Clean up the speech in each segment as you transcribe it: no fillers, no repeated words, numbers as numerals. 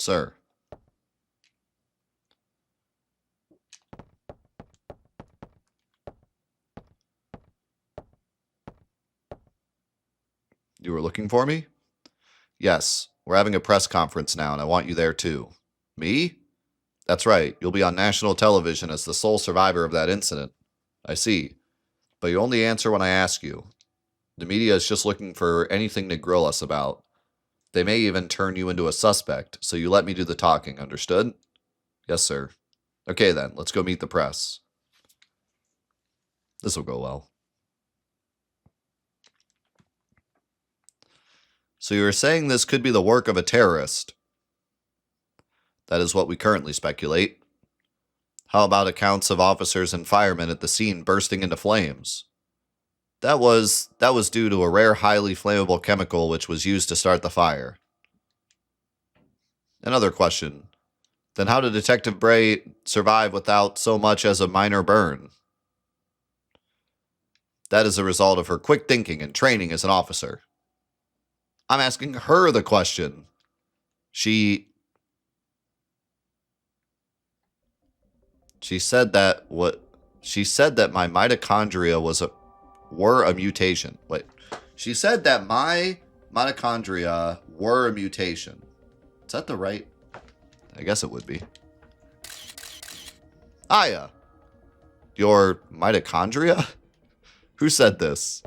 Sir. You were looking for me? Yes. We're having a press conference now, and I want you there too. Me? That's right. You'll be on national television as the sole survivor of that incident. I see. But you only answer when I ask you. The media is just looking for anything to grill us about. They may even turn you into a suspect, so you let me do the talking, understood? Yes, sir. Okay then, let's go meet the press. This will go well. So you were saying this could be the work of a terrorist? That is what we currently speculate. How about accounts of officers and firemen at the scene bursting into flames? That was due to a rare highly flammable chemical which was used to start the fire. Another question. Then how did Detective Bray survive without so much as a minor burn? That is a result of her quick thinking and training as an officer. I'm asking her the question. She said that my mitochondria were a mutation. Wait. She said that my mitochondria were a mutation. Is that the right? I guess it would be. Aya. Your mitochondria? Who said this?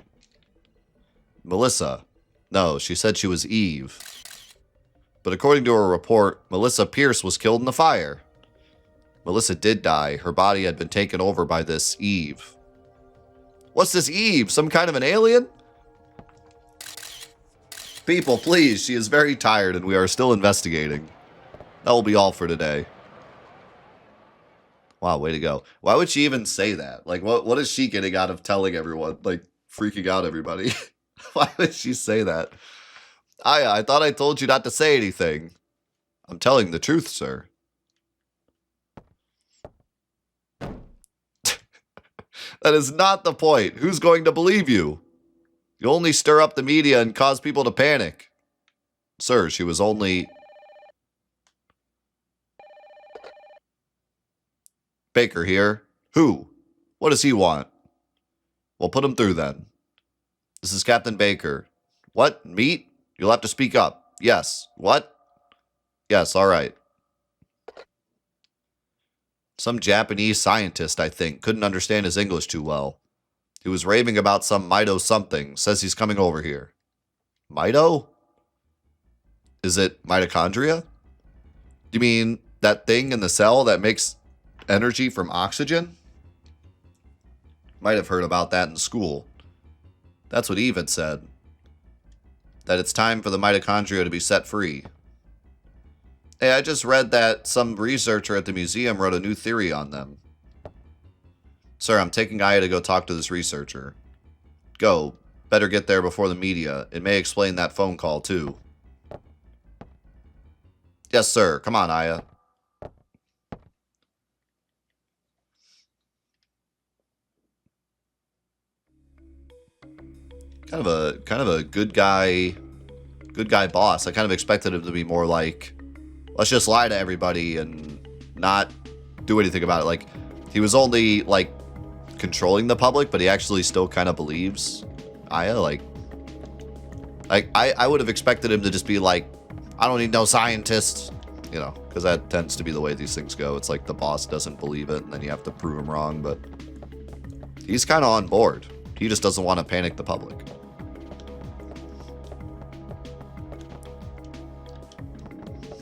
Melissa. No, she said she was Eve. But according to her report, Melissa Pierce was killed in the fire. Melissa did die. Her body had been taken over by this Eve. What's this Eve? Some kind of an alien? People, please. She is very tired and we are still investigating. That will be all for today. Wow, way to go. Why would she even say that? Like, what is she getting out of telling everyone? Like, freaking out everybody? Why would she say that? Aya, I thought I told you not to say anything. I'm telling the truth, sir. That is not the point. Who's going to believe you? You only stir up the media and cause people to panic. Sir, she was only... Baker here. Who? What does he want? Well, put him through then. This is Captain Baker. What? Meat? You'll have to speak up. Yes. What? Yes, all right. Some Japanese scientist, I think, couldn't understand his English too well. He was raving about some mito something. Says he's coming over here. Mito? Is it mitochondria? You mean that thing in the cell that makes energy from oxygen? Might have heard about that in school. That's what Eve had said. That it's time for the mitochondria to be set free. Hey, I just read that some researcher at the museum wrote a new theory on them. Sir, I'm taking Aya to go talk to this researcher. Go. Better get there before the media. It may explain that phone call, too. Yes, sir. Come on, Aya. Kind of a good guy boss. I kind of expected him to be more like, let's just lie to everybody and not do anything about it. Like, he was only, like, controlling the public, but he actually still kind of believes Aya. Like I would have expected him to just be like, I don't need no scientists, you know, because that tends to be the way these things go. It's like the boss doesn't believe it, and then you have to prove him wrong, but he's kind of on board. He just doesn't want to panic the public.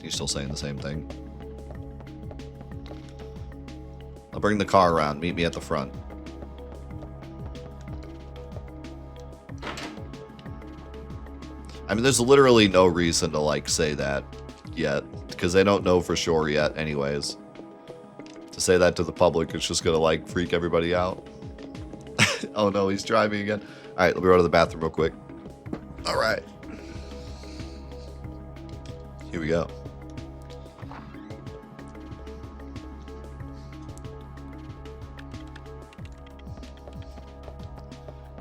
He's still saying the same thing. I'll bring the car around. Meet me at the front. I mean, there's literally no reason to, like, say that yet, because they don't know for sure yet anyways. To say that to the public, it's just gonna, like, freak everybody out. Oh no, he's driving again. Alright, let me go to the bathroom real quick. Alright. Here we go.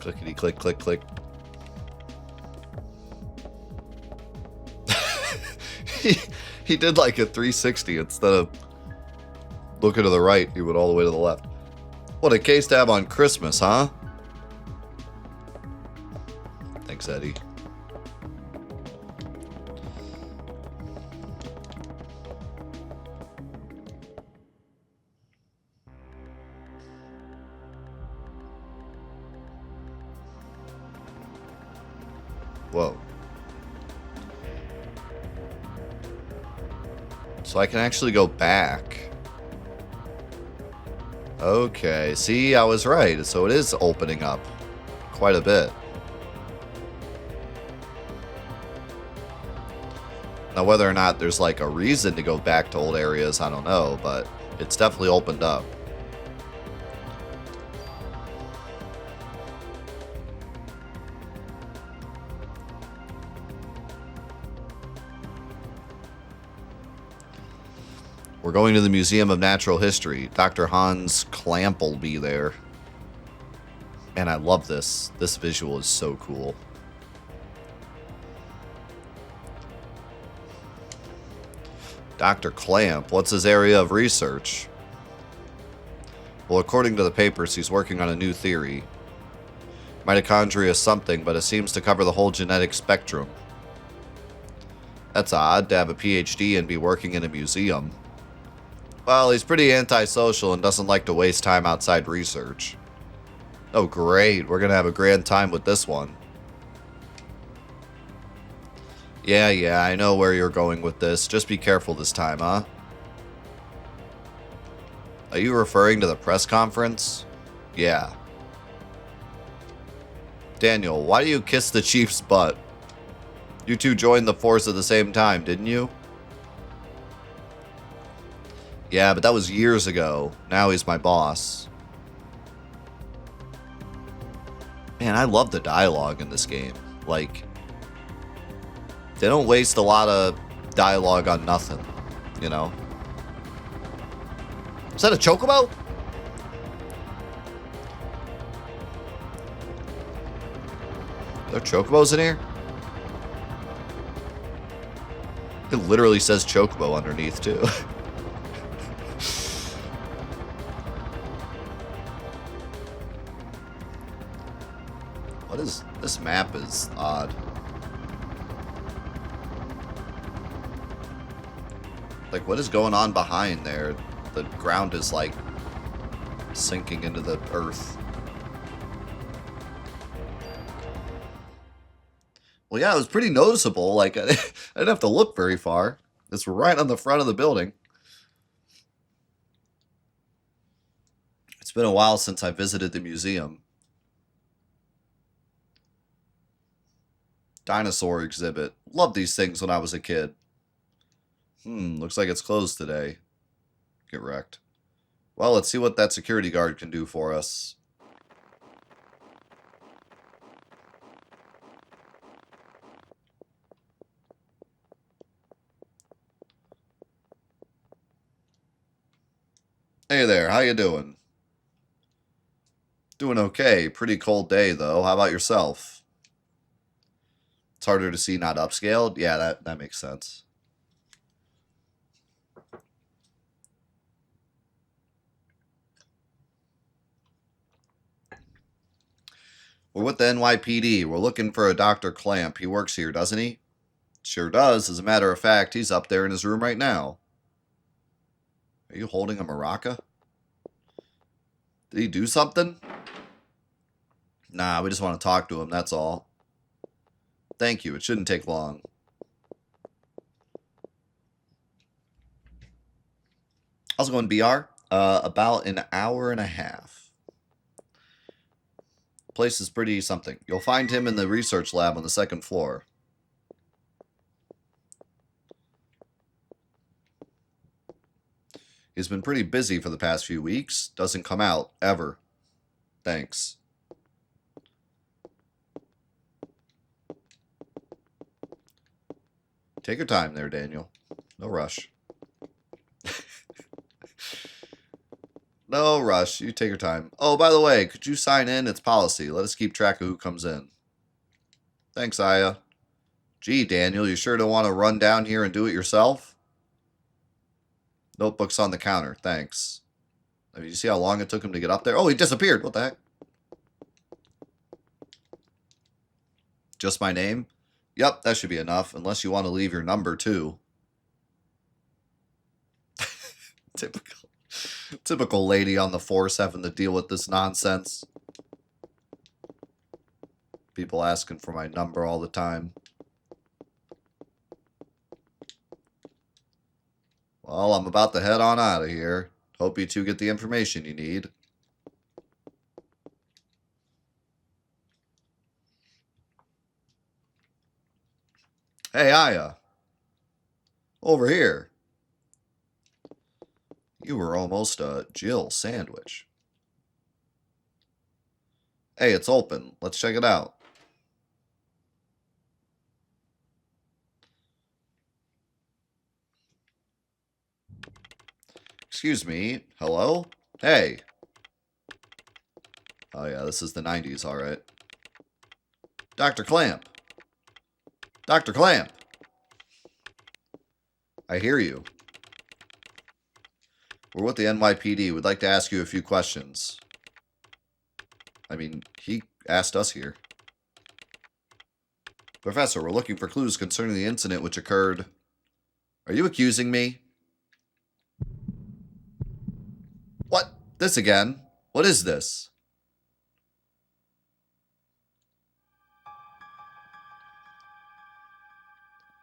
Clickety click, click, click. he did like a 360 instead of looking to the right. He went all the way to the left. What a case to have on Christmas, huh? Thanks, Eddie. Whoa. So I can actually go back. Okay, see, I was right. So it is opening up quite a bit. Now, whether or not there's like a reason to go back to old areas, I don't know, but it's definitely opened up. We're going to the Museum of Natural History. Dr. Hans Klamp will be there. And I love this. This visual is so cool. Dr. Klamp, what's his area of research? Well, according to the papers, he's working on a new theory. Mitochondria is something, but it seems to cover the whole genetic spectrum. That's odd to have a PhD and be working in a museum. Well, he's pretty antisocial and doesn't like to waste time outside research. Oh, great. We're going to have a grand time with this one. Yeah, I know where you're going with this. Just be careful this time, huh? Are you referring to the press conference? Yeah. Daniel, why do you kiss the chief's butt? You two joined the force at the same time, didn't you? Yeah, but that was years ago. Now he's my boss. Man, I love the dialogue in this game. Like, they don't waste a lot of dialogue on nothing, you know? Is that a chocobo? Are there chocobos in here? It literally says chocobo underneath, too. What is... This map is odd. Like, what is going on behind there? The ground is, like, sinking into the earth. Well, yeah, it was pretty noticeable. Like, I didn't have to look very far. It's right on the front of the building. It's been a while since I visited the museum. Dinosaur exhibit. Loved these things when I was a kid. Looks like it's closed today. Get wrecked. Well, let's see what that security guard can do for us. Hey there, how you doing? Doing okay. Pretty cold day, though. How about yourself? It's harder to see not upscaled? Yeah, that makes sense. We're with the NYPD. We're looking for a Dr. Klamp. He works here, doesn't he? Sure does. As a matter of fact, he's up there in his room right now. Are you holding a maraca? Did he do something? Nah, we just want to talk to him, that's all. Thank you. It shouldn't take long. How's it going, BR? About an hour and a half. Place is pretty something. You'll find him in the research lab on the second floor. He's been pretty busy for the past few weeks. Doesn't come out, ever. Thanks. Take your time there, Daniel. No rush. No rush. You take your time. Oh, by the way, could you sign in? It's policy. Let us keep track of who comes in. Thanks, Aya. Gee, Daniel, you sure don't want to run down here and do it yourself? Notebook's on the counter. Thanks. I mean, you see how long it took him to get up there? Oh, he disappeared. What the heck? Just my name? Yep, that should be enough, unless you want to leave your number, too. Typical lady on the force having to deal with this nonsense. People asking for my number all the time. Well, I'm about to head on out of here. Hope you two get the information you need. Hey, Aya. Over here. You were almost a Jill sandwich. Hey, it's open. Let's check it out. Excuse me. Hello? Hey. Oh, yeah, this is the 90s, all right. Dr. Clamp. Dr. Clamp. I hear you. We're with the NYPD. We'd like to ask you a few questions. I mean, he asked us here. Professor, we're looking for clues concerning the incident which occurred. Are you accusing me? What? This again? What is this?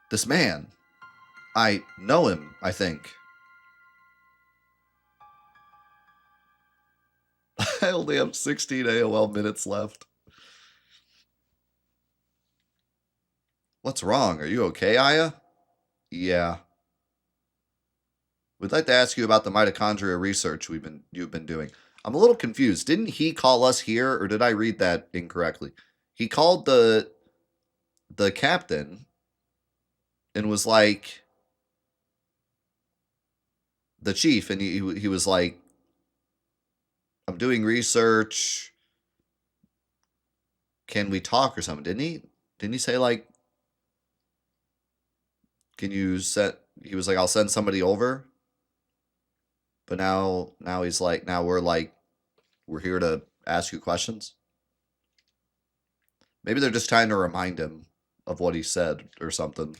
This man. I know him, I think. I only have 16 AOL minutes left. What's wrong? Are you okay, Aya? Yeah. We'd like to ask you about the mitochondria research you've been doing. I'm a little confused. Didn't he call us here, or did I read that incorrectly? He called the captain and was like the chief, and he was like, I'm doing research. Can we talk or something? Didn't he? Didn't he say like, can you set? He was like, I'll send somebody over. But now he's like, now we're here to ask you questions. Maybe they're just trying to remind him of what he said or something.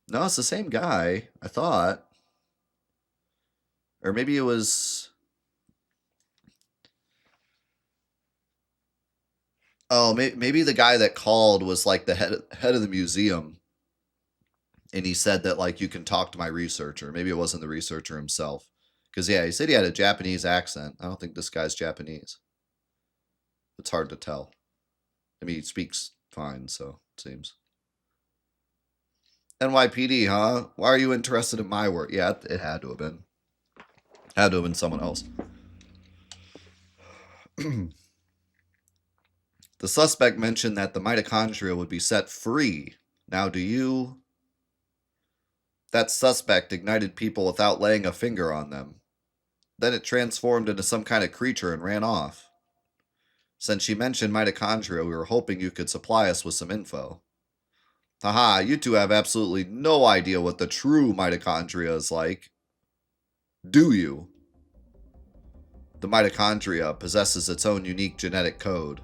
No, it's the same guy, I thought. Or maybe it was... Oh, maybe the guy that called was like the head of the museum. And he said that like, you can talk to my researcher. Maybe it wasn't the researcher himself. Because, yeah, he said he had a Japanese accent. I don't think this guy's Japanese. It's hard to tell. I mean, he speaks fine, so it seems. NYPD, huh? Why are you interested in my work? Yeah, it had to have been. Had to have been someone else. The suspect mentioned that the mitochondria would be set free. Now, do you... That suspect ignited people without laying a finger on them. Then it transformed into some kind of creature and ran off. Since you mentioned mitochondria, we were hoping you could supply us with some info. Haha, you two have absolutely no idea what the true mitochondria is like. Do you? The mitochondria possesses its own unique genetic code.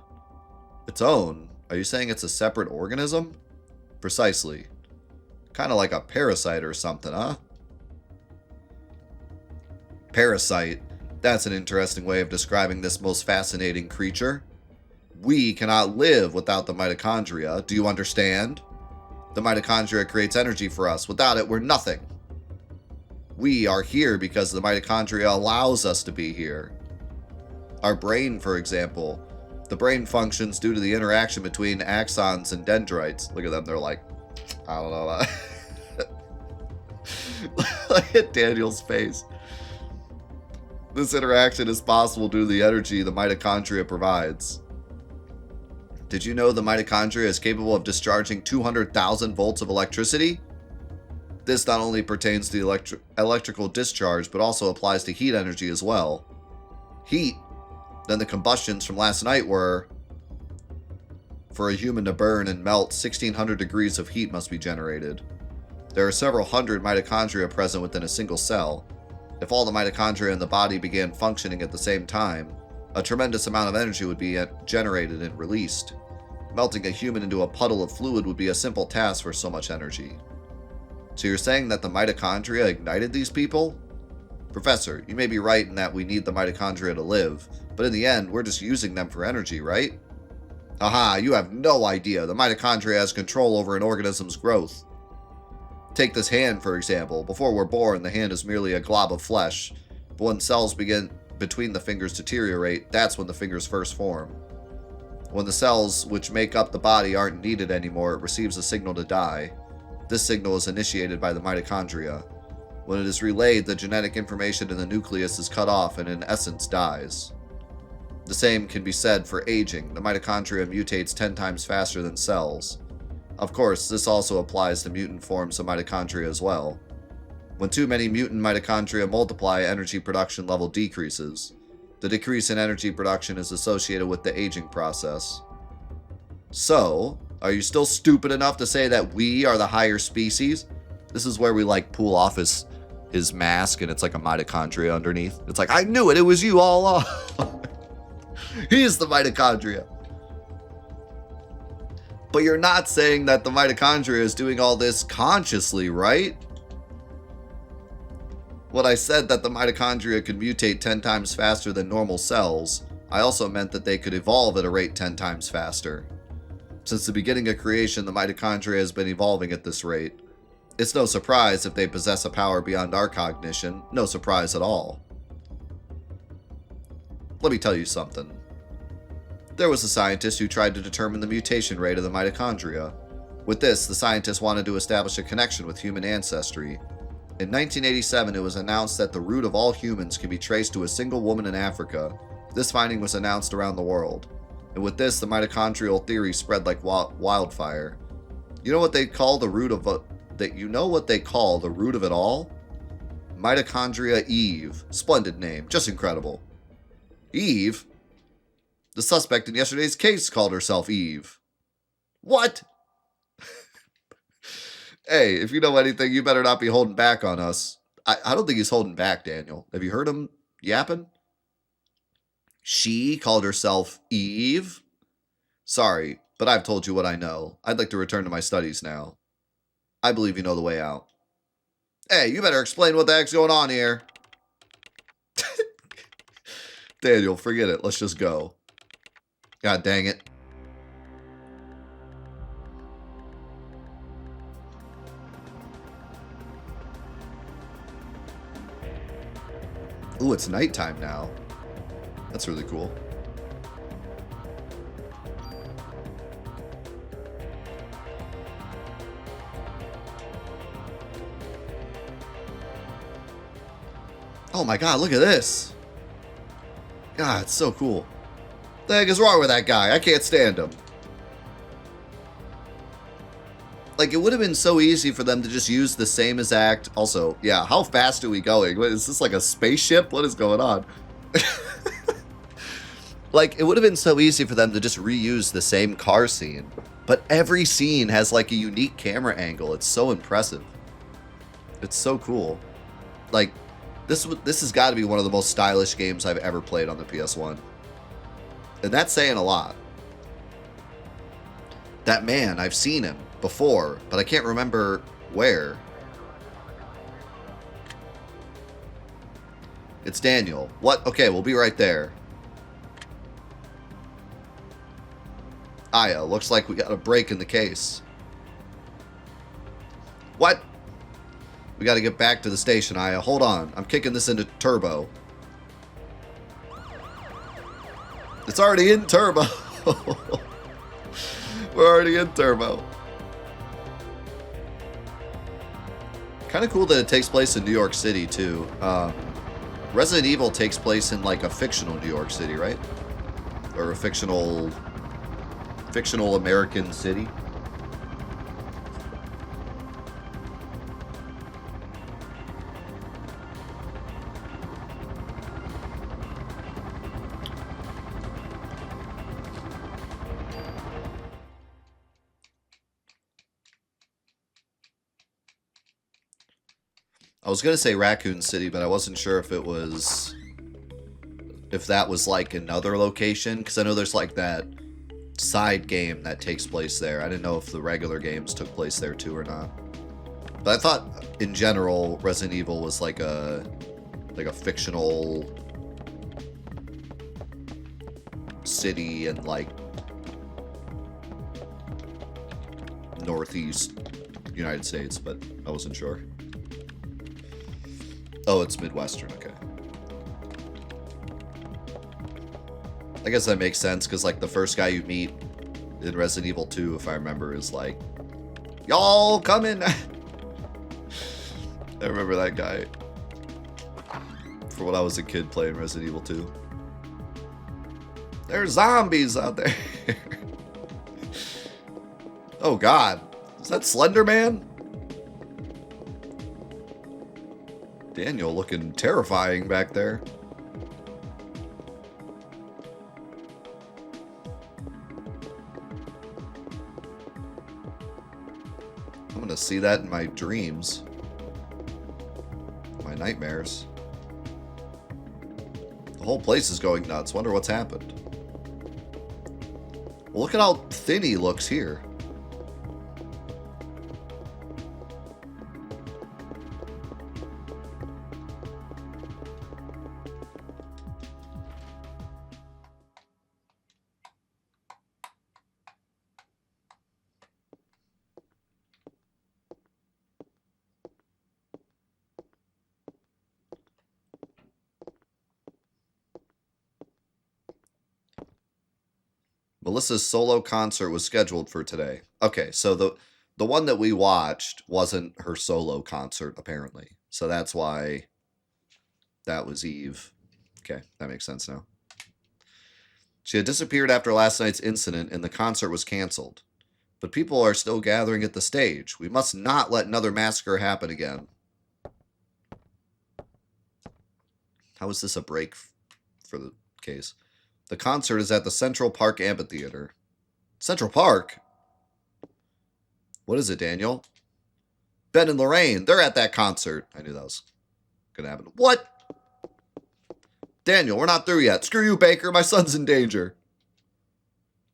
Its own? Are you saying it's a separate organism? Precisely. Kind of like a parasite or something, huh? Parasite. That's an interesting way of describing this most fascinating creature. We cannot live without the mitochondria. Do you understand? The mitochondria creates energy for us. Without it, we're nothing. We are here because the mitochondria allows us to be here. Our brain, for example. The brain functions due to the interaction between axons and dendrites. Look at them. They're like, I don't know. Look at Daniel's face. This interaction is possible due to the energy the mitochondria provides. Did you know the mitochondria is capable of discharging 200,000 volts of electricity? This not only pertains to the electrical discharge, but also applies to heat energy as well. Heat? Then the combustions from last night were... For a human to burn and melt, 1600 degrees of heat must be generated. There are several hundred mitochondria present within a single cell. If all the mitochondria in the body began functioning at the same time, a tremendous amount of energy would be generated and released. Melting a human into a puddle of fluid would be a simple task for so much energy. So you're saying that the mitochondria ignited these people? Professor, you may be right in that we need the mitochondria to live, but in the end, we're just using them for energy, right? Aha, you have no idea. The mitochondria has control over an organism's growth. Take this hand, for example. Before we're born, the hand is merely a glob of flesh. But when cells begin between the fingers deteriorate, that's when the fingers first form. When the cells which make up the body aren't needed anymore, it receives a signal to die. This signal is initiated by the mitochondria. When it is relayed, the genetic information in the nucleus is cut off and in essence dies. The same can be said for aging. The mitochondria mutates 10 times faster than cells. Of course, this also applies to mutant forms of mitochondria as well. When too many mutant mitochondria multiply, energy production level decreases. The decrease in energy production is associated with the aging process. So, are you still stupid enough to say that we are the higher species? This is where we like pull off his mask and it's like a mitochondria underneath. It's like, I knew it, it was you all along. He's the mitochondria. But you're not saying that the mitochondria is doing all this consciously, right? When I said that the mitochondria could mutate 10 times faster than normal cells, I also meant that they could evolve at a rate 10 times faster. Since the beginning of creation, the mitochondria has been evolving at this rate. It's no surprise if they possess a power beyond our cognition. No surprise at all. Let me tell you something. There was a scientist who tried to determine the mutation rate of the mitochondria. With this, the scientist wanted to establish a connection with human ancestry. In 1987, it was announced that the root of all humans can be traced to a single woman in Africa. This finding was announced around the world. And with this, the mitochondrial theory spread like wildfire. You know what they call the root of it all? Mitochondria Eve. Splendid name. Just incredible. Eve? The suspect in yesterday's case called herself Eve. What? Hey, if you know anything, you better not be holding back on us. I don't think he's holding back, Daniel. Have you heard him yapping? She called herself Eve? Sorry, but I've told you what I know. I'd like to return to my studies now. I believe you know the way out. Hey, you better explain what the heck's going on here. Daniel, forget it. Let's just go. God dang it. Ooh, it's nighttime now. That's really cool. Oh my god, look at this. God, it's so cool. What the heck is wrong with that guy? I can't stand him. Like, it would have been so easy for them to just use the same exact... Also, yeah, how fast are we going? What, is this like a spaceship? What is going on? Like, it would have been so easy for them to just reuse the same car scene. But every scene has, like, a unique camera angle. It's so impressive. It's so cool. Like, this has got to be one of the most stylish games I've ever played on the PS1. And that's saying a lot. That man, I've seen him before, but I can't remember where. It's Daniel. What? Okay, we'll be right there. Aya, looks like we got a break in the case. What? We got to get back to the station, Aya. Hold on. I'm kicking this into turbo. It's already in turbo. We're already in turbo. Kind of cool that it takes place in New York City, too. Resident Evil takes place in, like, a fictional New York City, right? Or a fictional American city. I was gonna say Raccoon City, but I wasn't sure if it was... if that was like another location, because I know there's like that side game that takes place there. I didn't know if the regular games took place there too or not. But I thought, in general, Resident Evil was like a fictional city in like northeast United States, but I wasn't sure. Oh, it's Midwestern, okay. I guess that makes sense, because like the first guy you meet in Resident Evil 2, if I remember, is like, y'all coming. I remember that guy for when I was a kid playing Resident Evil 2. There's zombies out there. Oh god. Is that Slender Man? Daniel looking terrifying back there. I'm gonna see that in my dreams. My nightmares. The whole place is going nuts. Wonder what's happened. Well, look at how thin he looks here. Melissa's solo concert was scheduled for today. Okay, so the one that we watched wasn't her solo concert, apparently. So that's why that was Eve. Okay, that makes sense now. She had disappeared after last night's incident and the concert was canceled. But people are still gathering at the stage. We must not let another massacre happen again. How is this a break for the case? The concert is at the Central Park Amphitheater. Central Park? What is it, Daniel? Ben and Lorraine, they're at that concert. I knew that was going to happen. What? Daniel, we're not through yet. Screw you, Baker. My son's in danger.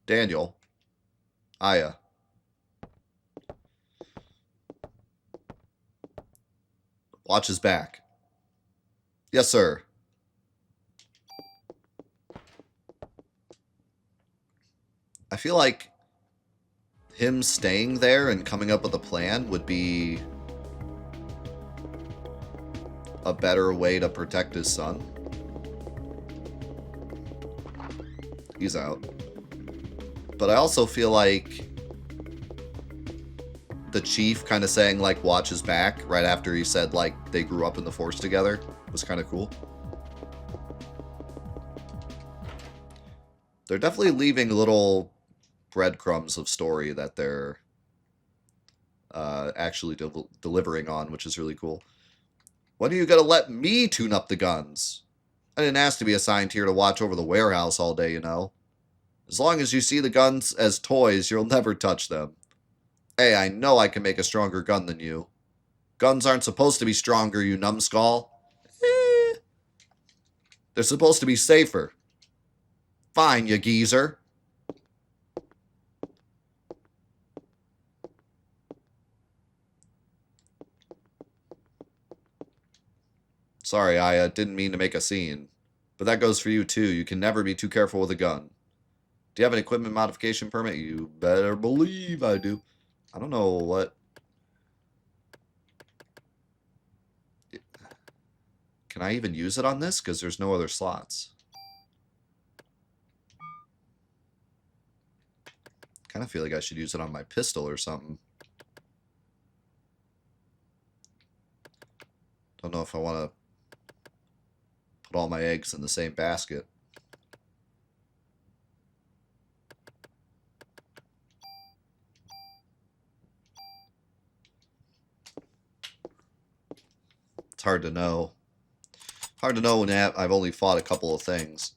Daniel. Aya. Watch his back. Yes, sir. I feel like him staying there and coming up with a plan would be a better way to protect his son. He's out. But I also feel like the chief kind of saying, like, watch his back right after he said, like, they grew up in the force together was kind of cool. They're definitely leaving little breadcrumbs of story that they're actually delivering on, which is really cool. When are you going to let me tune up the guns? I didn't ask to be assigned here to watch over the warehouse all day, you know. As long as you see the guns as toys, you'll never touch them. Hey, I know I can make a stronger gun than you. Guns aren't supposed to be stronger, you numbskull. They're supposed to be safer. Fine, you geezer. Sorry, I didn't mean to make a scene. But that goes for you, too. You can never be too careful with a gun. Do you have an equipment modification permit? You better believe I do. I don't know what... Can I even use it on this? Because there's no other slots. Kind of feel like I should use it on my pistol or something. Don't know if I want to put all my eggs in the same basket. It's hard to know. Hard to know when I've only fought a couple of things.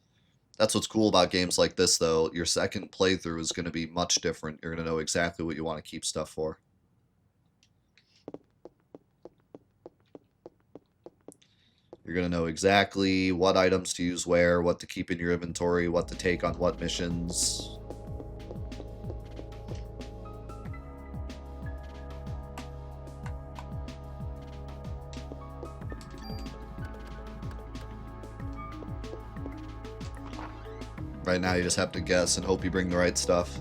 That's what's cool about games like this, though. Your second playthrough is going to be much different. You're going to know exactly what you want to keep stuff for. You're going to know exactly what items to use where, what to keep in your inventory, what to take on what missions. Right now, you just have to guess and hope you bring the right stuff.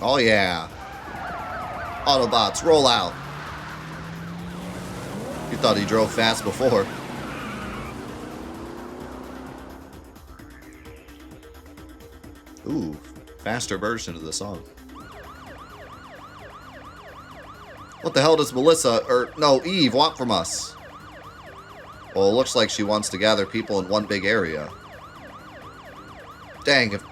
Oh yeah. Autobots, roll out. You thought he drove fast before. Ooh, faster version of the song. What the hell does Eve want from us? Well, it looks like she wants to gather people in one big area. Dang, if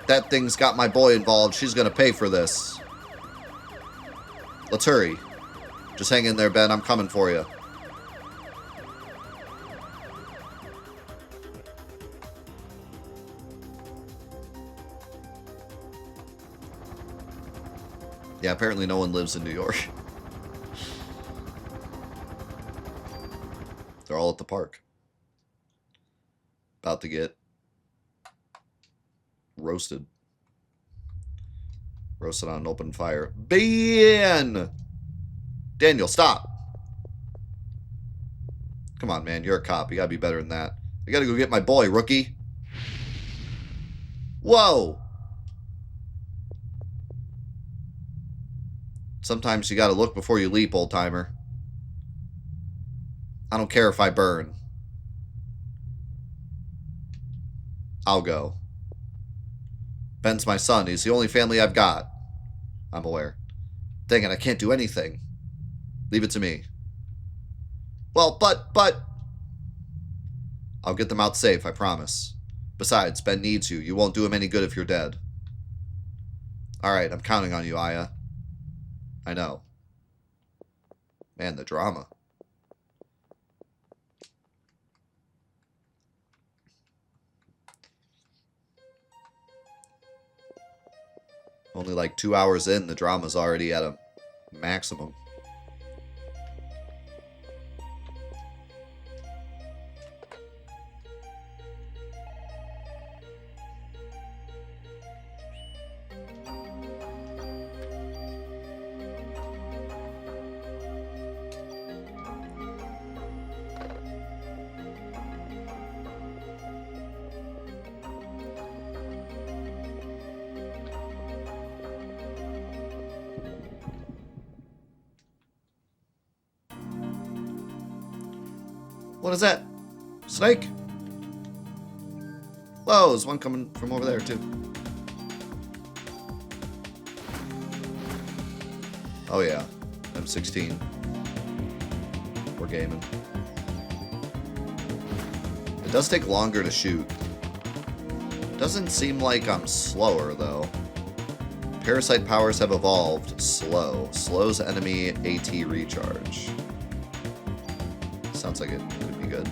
that thing's got my boy involved, she's gonna pay for this. Let's hurry. Just hang in there, Ben. I'm coming for you. Yeah, apparently no one lives in New York. They're all at the park. About to get roasted. Roasted on an open fire. Ben! Daniel, stop! Come on, man. You're a cop. You gotta be better than that. I gotta go get my boy, rookie. Whoa! Sometimes you gotta look before you leap, old-timer. I don't care if I burn. I'll go. Ben's my son. He's the only family I've got. I'm aware. Dang it, I can't do anything. Leave it to me. Well, but... I'll get them out safe, I promise. Besides, Ben needs you. You won't do him any good if you're dead. Alright, I'm counting on you, Aya. I know. Man, the drama. Only like 2 hours in, the drama's already at a maximum. What is that? Snake? Whoa, there's one coming from over there, too. Oh, yeah. M16. We're gaming. It does take longer to shoot. Doesn't seem like I'm slower, though. Parasite powers have evolved. Slow. Slows enemy AT recharge. Sounds like it could be good.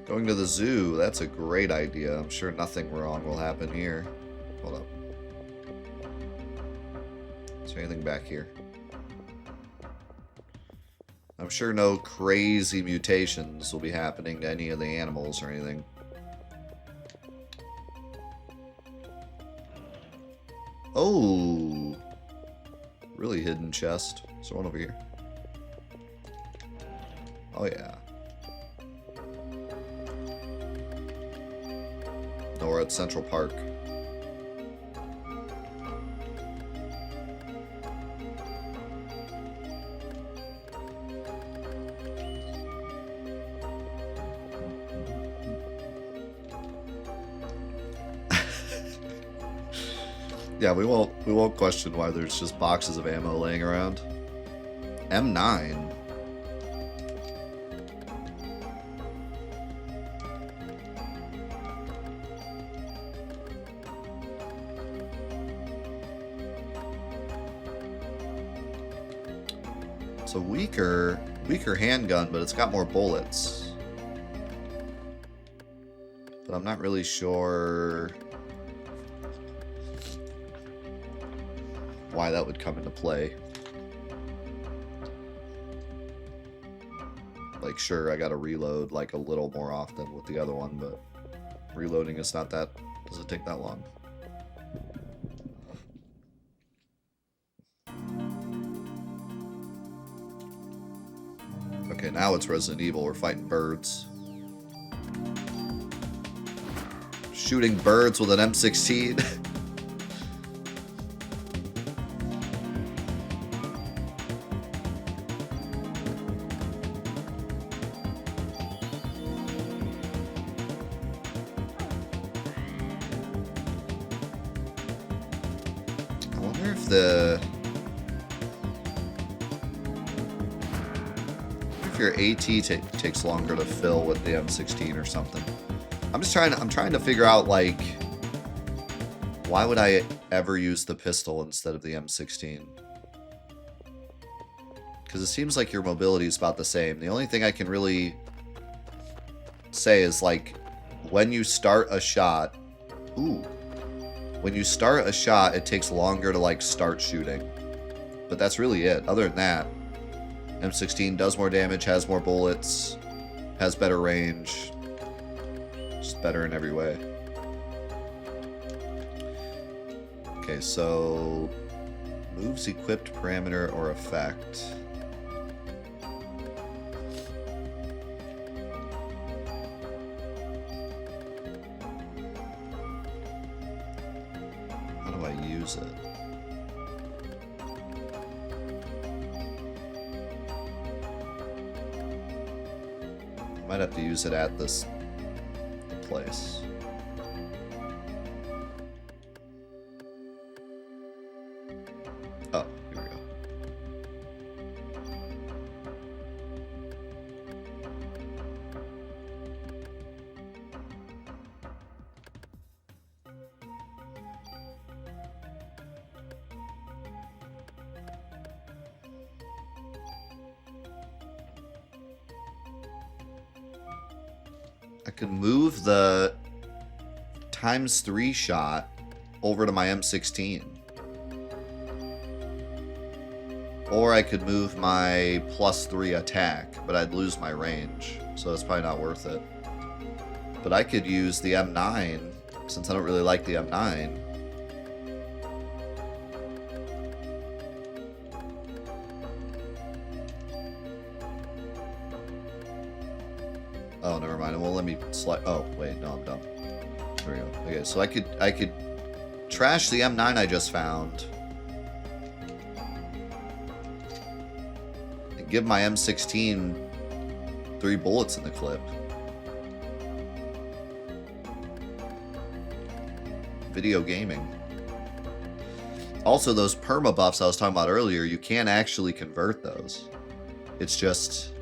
Going to the zoo, that's a great idea. I'm sure nothing wrong will happen here. Hold up. Is there anything back here? I'm sure no crazy mutations will be happening to any of the animals or anything. Oh! Really hidden chest. Is there one over here? Oh yeah. No, we're at Central Park. Yeah, we won't question why there's just boxes of ammo laying around. M9. It's a weaker handgun, but it's got more bullets. But I'm not really sure why that would come into play. Like, sure, I gotta reload like a little more often with the other one, but reloading is not that, doesn't take that long. Okay, now it's Resident Evil. We're fighting birds. Shooting birds with an M16. I wonder if your AT takes longer to fill with the M16 or something. I'm trying to figure out, like, why would I ever use the pistol instead of the M16? Because it seems like your mobility is about the same. The only thing I can really say is, like, when you start a shot, when you start a shot, it takes longer to, like, start shooting. But that's really it. Other than that, M16 does more damage, has more bullets, has better range. Just better in every way. Okay, so moves equipped parameter or effect. How do I use it? I might have to use it at this place. Oh, here we go. I could move the ×3 shot over to my M16. Or I could move my +3 attack, but I'd lose my range, so that's probably not worth it. But I could use the M9, since I don't really like the M9. Oh, never mind. It won't let me slide. Oh, wait, no, I'm dumb. There we go. Okay, so I could trash the M9 I just found and give my M16 3 bullets in the clip. Video gaming. Also, those perma buffs I was talking about earlier, you can't actually convert those. It's just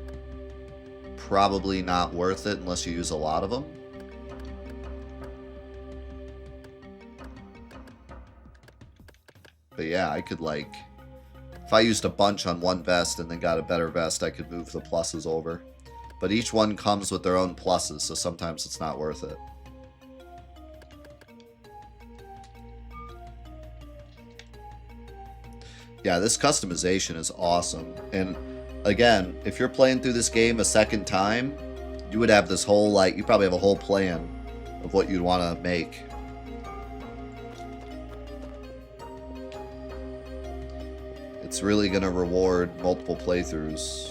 probably not worth it unless you use a lot of them. But yeah, I could, like, if I used a bunch on one vest and then got a better vest, I could move the pluses over. But each one comes with their own pluses, so sometimes it's not worth it. Yeah, this customization is awesome. And again, if you're playing through this game a second time, you would have this whole, like, you probably have a whole plan of what you'd want to make. It's really going to reward multiple playthroughs.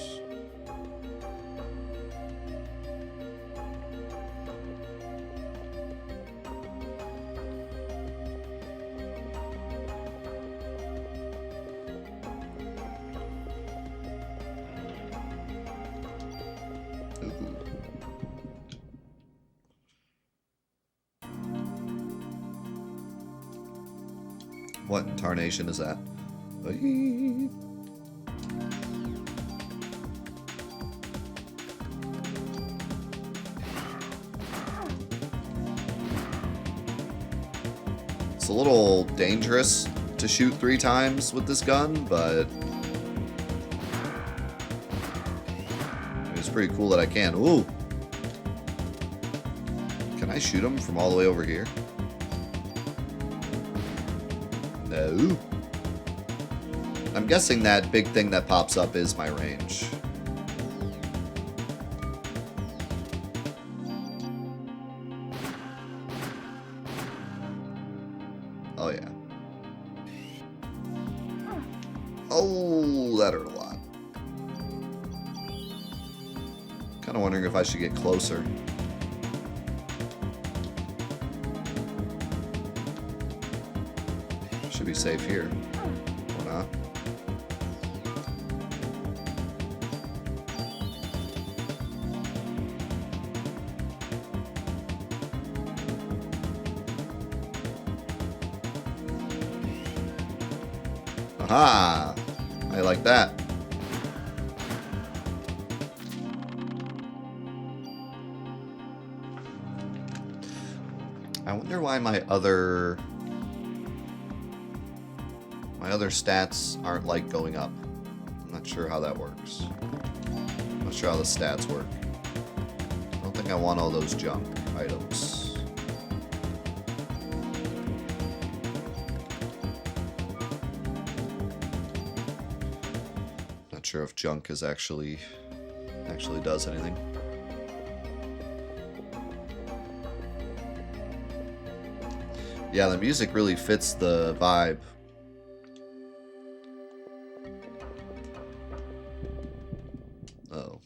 What in tarnation is that? Aye. It's a little dangerous to shoot 3 times with this gun, but it's pretty cool that I can. Ooh! Can I shoot him from all the way over here? No. I'm guessing that big thing that pops up is my range. Oh, yeah. Oh, that hurt a lot. Kind of wondering if I should get closer. Should be safe here. Or not. Aha! I like that. I wonder why my other stats aren't like going up. I'm not sure how that works. I'm not sure how the stats work. I don't think I want all those junk items. Not sure if junk is actually does anything. Yeah, the music really fits the vibe. Oh.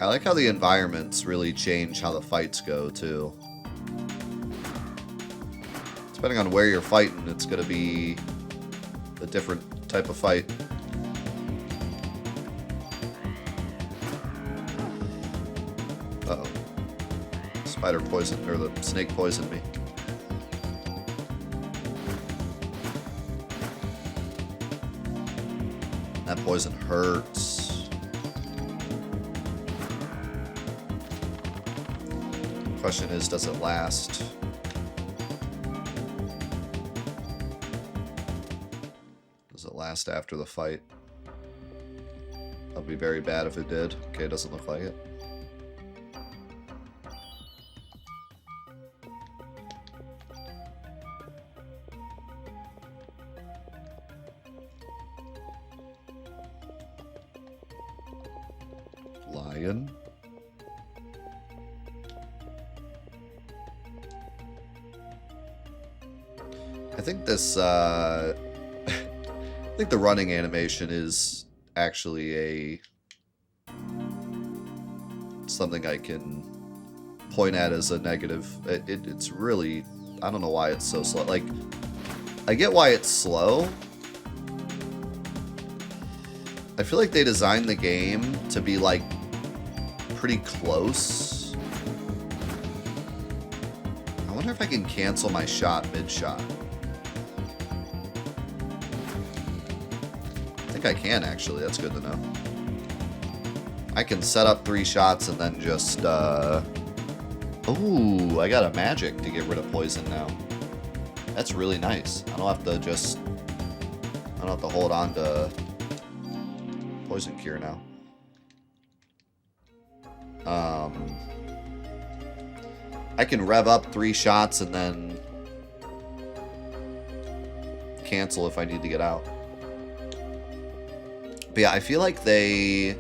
I like how the environments really change how the fights go, too. Depending on where you're fighting, it's going to be a different type of fight. Uh-oh. Spider poisoned, or the snake poisoned me. That poison hurts. Question is, does it last? Does it last after the fight? That would be very bad if it did. Okay, it doesn't look like it. Lion. I think this, I think the running animation is actually something I can point at as a negative. It's really, I don't know why it's so slow. Like, I get why it's slow. I feel like they designed the game to be, like, pretty close. I wonder if I can cancel my shot mid-shot. I think I can, actually. That's good to know. I can set up 3 shots and then just, Ooh, I got a magic to get rid of poison now. That's really nice. I don't have to hold on to poison cure now. I can rev up 3 shots and then cancel if I need to get out. But yeah, I feel like they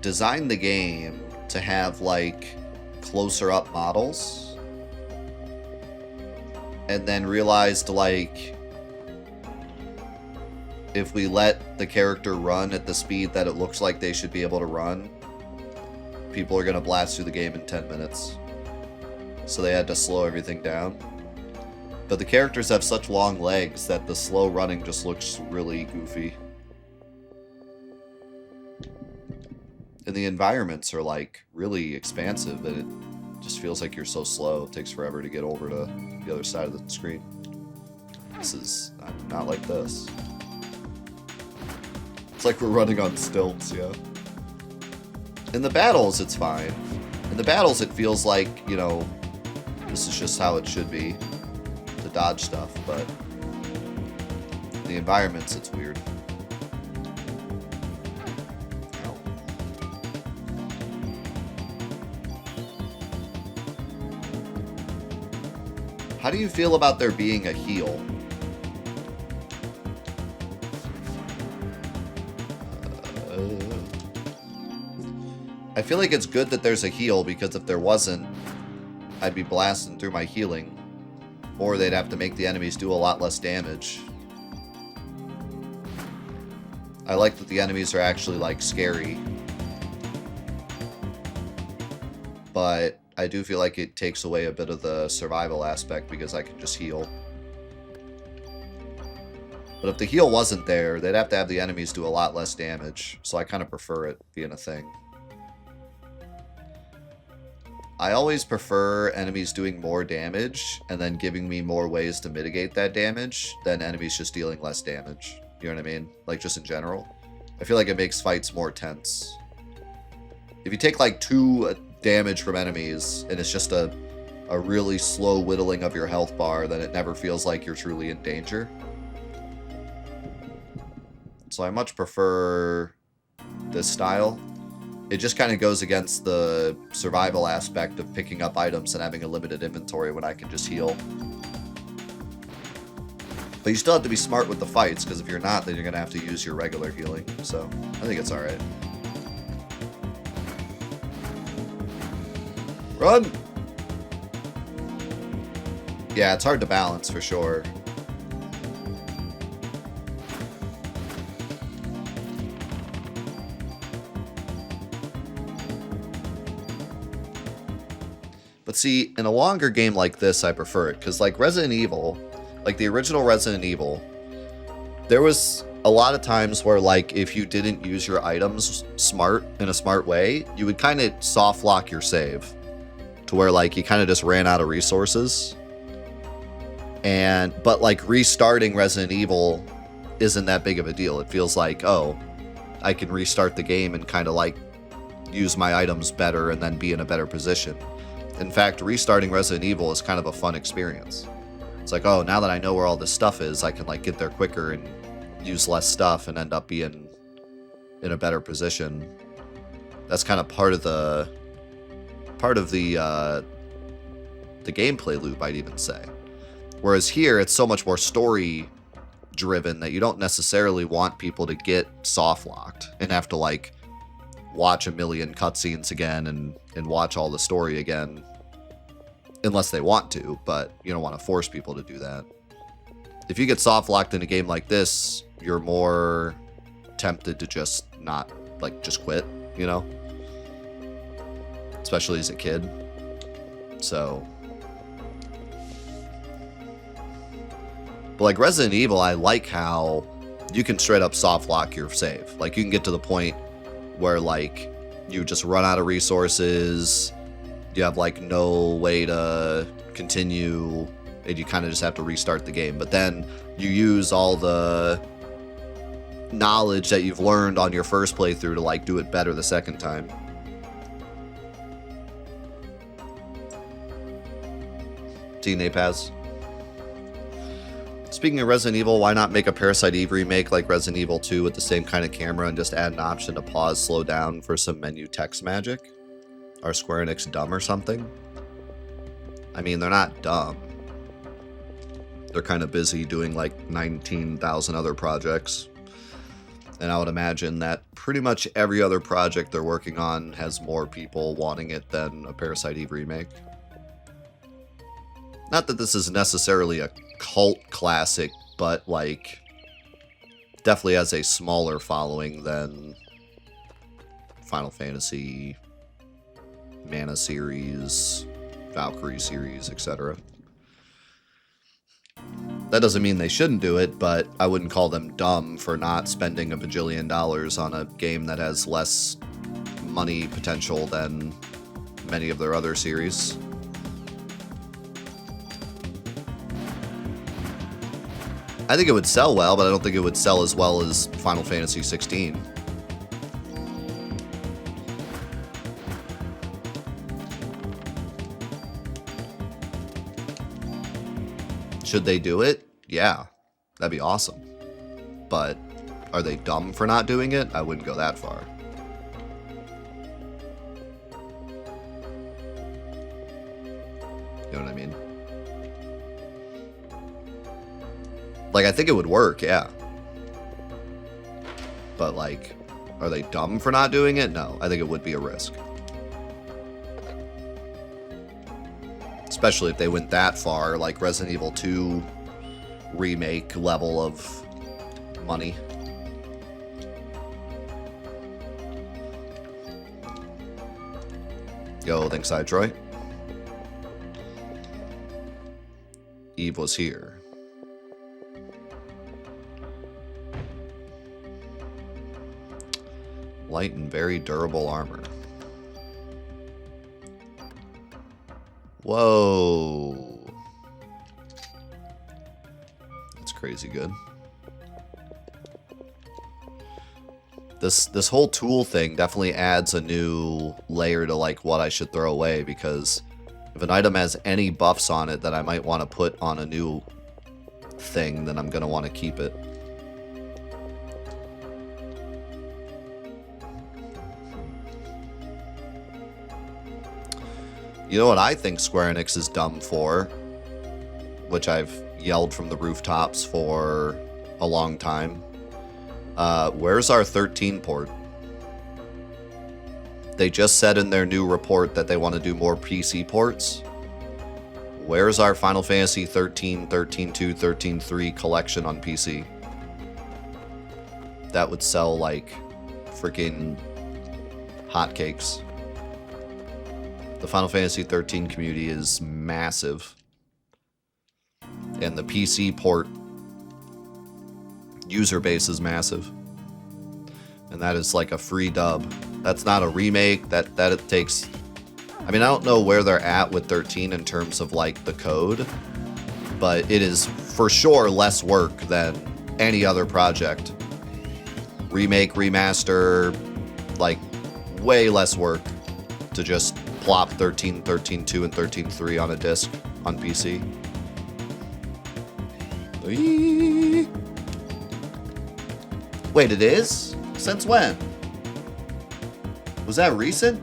designed the game to have, like, closer up models. And then realized, like, if we let the character run at the speed that it looks like they should be able to run, people are going to blast through the game in 10 minutes. So they had to slow everything down. But the characters have such long legs that the slow running just looks really goofy. And the environments are, like, really expansive, and Just feels like you're so slow. It takes forever to get over to the other side of the screen. This is not like this. It's like we're running on stilts, yeah. In the battles, it's fine. In the battles, it feels like, you know, this is just how it should be to dodge stuff, but in the environments, it's weird. Ow. How do you feel about there being a heal? I feel like it's good that there's a heal, because if there wasn't, I'd be blasting through my healing. Or they'd have to make the enemies do a lot less damage. I like that the enemies are actually, like, scary. But I do feel like it takes away a bit of the survival aspect, because I can just heal. But if the heal wasn't there, they'd have to have the enemies do a lot less damage. So I kind of prefer it being a thing. I always prefer enemies doing more damage and then giving me more ways to mitigate that damage than enemies just dealing less damage. You know what I mean? Like, just in general. I feel like it makes fights more tense. If you take, like, 2 damage from enemies and it's just a really slow whittling of your health bar, then it never feels like you're truly in danger. So I much prefer this style. It just kind of goes against the survival aspect of picking up items and having a limited inventory when I can just heal. But you still have to be smart with the fights, because if you're not, then you're going to have to use your regular healing. So, I think it's alright. Run! Yeah, it's hard to balance for sure. But see, in a longer game like this, I prefer it. Because, like, Resident Evil, like the original Resident Evil, there was a lot of times where, like, if you didn't use your items in a smart way, you would kind of soft lock your save. To where, like, you kind of just ran out of resources. But, like, restarting Resident Evil isn't that big of a deal. It feels like, oh, I can restart the game and kind of, like, use my items better and then be in a better position. In fact, restarting Resident Evil is kind of a fun experience. It's like, oh, now that I know where all this stuff is, I can, like, get there quicker and use less stuff and end up being in a better position. That's kind of part of the gameplay loop, I'd even say. Whereas here, it's so much more story driven that you don't necessarily want people to get soft locked and have to, like, watch a million cutscenes again and watch all the story again, unless they want to, but you don't want to force people to do that. If you get soft locked in a game like this, you're more tempted to just not, like, just quit, you know? Especially as a kid. So. But like Resident Evil, I like how you can straight up soft lock your save. Like, you can get to the point where, like, you just run out of resources, you have, like, no way to continue, and you kind of just have to restart the game. But then you use all the knowledge that you've learned on your first playthrough to, like, do it better the second time. Napaz. Speaking of Resident Evil, why not make a Parasite Eve remake like Resident Evil 2 with the same kind of camera and just add an option to pause, slow down for some menu text magic? Are Square Enix dumb or something? I mean, they're not dumb. They're kind of busy doing like 19,000 other projects. And I would imagine that pretty much every other project they're working on has more people wanting it than a Parasite Eve remake. Not that this is necessarily a cult classic, but, like, definitely has a smaller following than Final Fantasy, Mana series, Valkyrie series, etc. That doesn't mean they shouldn't do it, but I wouldn't call them dumb for not spending a bajillion dollars on a game that has less money potential than many of their other series. I think it would sell well, but I don't think it would sell as well as Final Fantasy 16. Should they do it? Yeah, that'd be awesome. But are they dumb for not doing it? I wouldn't go that far. You know what I mean? Like, I think it would work, yeah. But, like, are they dumb for not doing it? No, I think it would be a risk. Especially if they went that far, like Resident Evil 2 remake level of money. Yo, thanks, Troy. Eve was here. Light and very durable armor. Whoa. That's crazy good. This whole tool thing definitely adds a new layer to like what I should throw away, because if an item has any buffs on it that I might want to put on a new thing, then I'm going to want to keep it. You know what I think Square Enix is dumb for, which I've yelled from the rooftops for a long time? Where's our 13 port? They just said in their new report that they want to do more PC ports. Where's our Final Fantasy 13, 13.2, 13.3 collection on PC? That would sell like freaking hotcakes. The Final Fantasy 13 community is massive. And the PC port user base is massive. And that is like a free dub. That's not a remake. That it takes... I mean, I don't know where they're at with 13 in terms of like the code, but it is for sure less work than any other project. Remake, remaster, like way less work to just plop 13, 13.2, and 13.3 on a disc on PC. Wait, it is? Since when? Was that recent?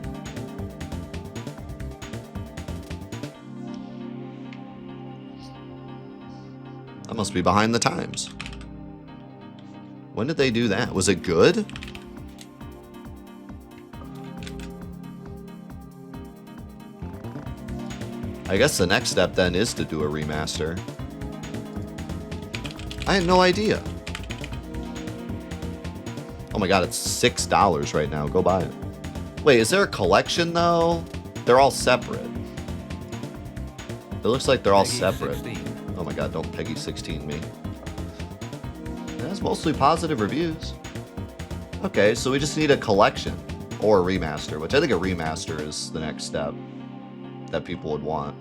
That must be behind the times. When did they do that? Was it good? I guess the next step then is to do a remaster. I had no idea. Oh my god, it's $6 right now. Go buy it. Wait, is there a collection though? They're all separate. It looks like they're all separate. 16. Oh my god, don't Peggy 16 me. That's mostly positive reviews. Okay, so we just need a collection or a remaster, which I think a remaster is the next step that people would want.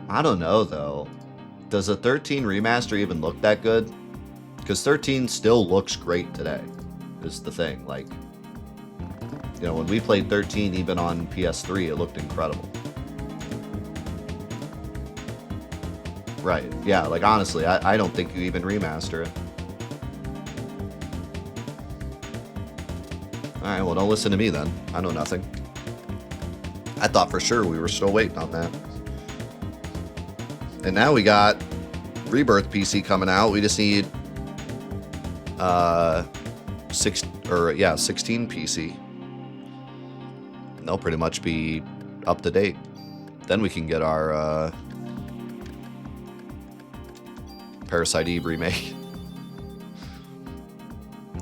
I don't know though. Does a 13 remaster even look that good? Because 13 still looks great today, is the thing. Like, you know, when we played 13 even on PS3, it looked incredible. Right, yeah, like honestly, I don't think you even remaster it. Alright, well don't listen to me then. I know nothing. I thought for sure we were still waiting on that. And now we got Rebirth PC coming out. We just need 16 PC. And they'll pretty much be up to date. Then we can get our Parasite Eve remake.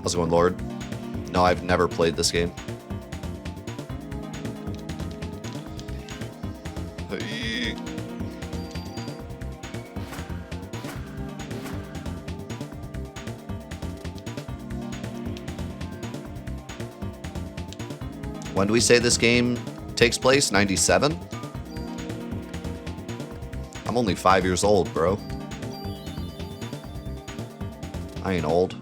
How's it going, Lord? No, I've never played this game. When do we say this game Takes place 97? I'm only 5 years old, bro. I ain't old.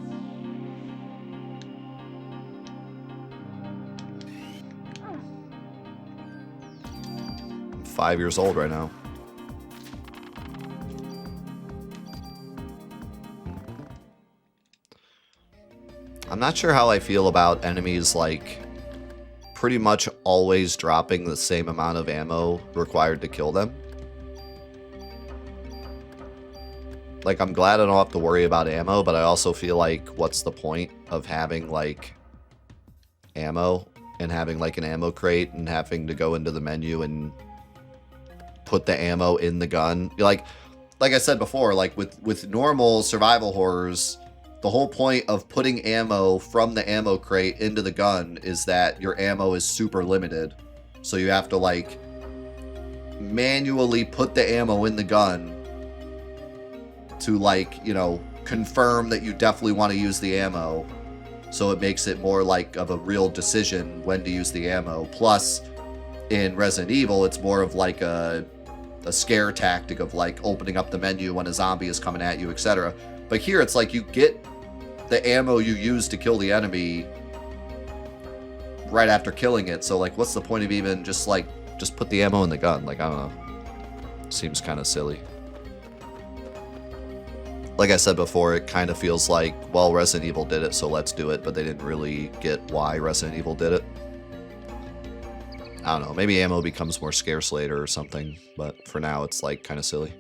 I'm 5 years old right now. I'm not sure how I feel about enemies, like, pretty much always dropping the same amount of ammo required to kill them. Like, I'm glad I don't have to worry about ammo, but I also feel like, what's the point of having, like, ammo and having, like, an ammo crate and having to go into the menu and put the ammo in the gun? Like I said before, like, with normal survival horrors, the whole point of putting ammo from the ammo crate into the gun is that your ammo is super limited. So you have to, like, manually put the ammo in the gun to, like, you know, confirm that you definitely want to use the ammo. So it makes it more like of a real decision when to use the ammo. Plus, in Resident Evil, it's more of like a scare tactic of, like, opening up the menu when a zombie is coming at you, etc. But here it's like you get the ammo you use to kill the enemy right after killing it. So, like, what's the point of even just put the ammo in the gun? Like, I don't know. Seems kind of silly. Like I said before, it kind of feels like, well, Resident Evil did it, so let's do it, but they didn't really get why Resident Evil did it. I don't know, maybe ammo becomes more scarce later or something, but for now it's, like, kind of silly.